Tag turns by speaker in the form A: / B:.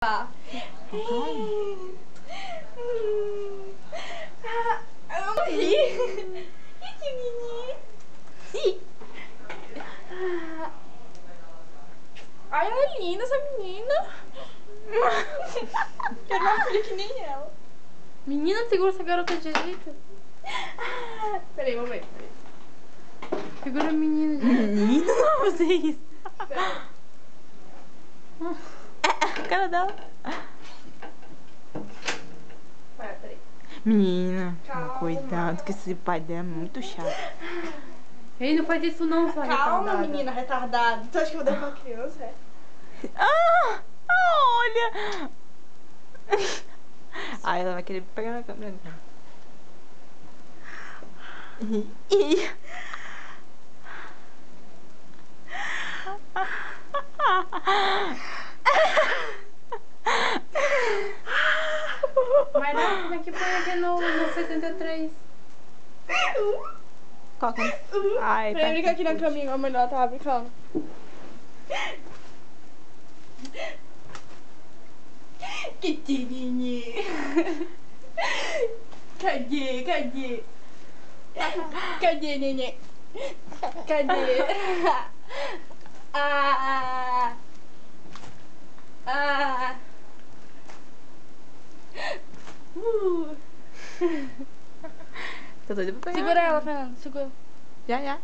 A: Ah. Eu não ri. Ai, ela é linda, essa menina. Quero uma filha que nem ela.
B: Menina, segura essa garota direito.
A: Peraí, vamos ver.
B: Segura a menina direito.
C: Menina, não vai fazer isso. A cara dela.
A: Peraí.
C: Menina,
A: Calma.
C: cuidado que esse pai dela é muito chato.
B: Ei, não faz isso não, sua
A: Calma,
B: retardada.
A: menina retardada. Tu acha que eu vou dar pra criança, é?
C: Ah, olha. Ai, ela vai querer pegar na câmera. Ih.
B: Mas não, como é que põe aqui no 73?
C: Qual que é? Ai,
A: Peraí,
C: tá
A: brincar aqui na caminha, a melhor tava brincando. Que tirinha. Cadê? Cadê? Cadê, neném? Cadê? Ah! Ah!
C: Tô doida pra pegar.
A: Segura ela, Fernanda. Segura.
C: Já, já.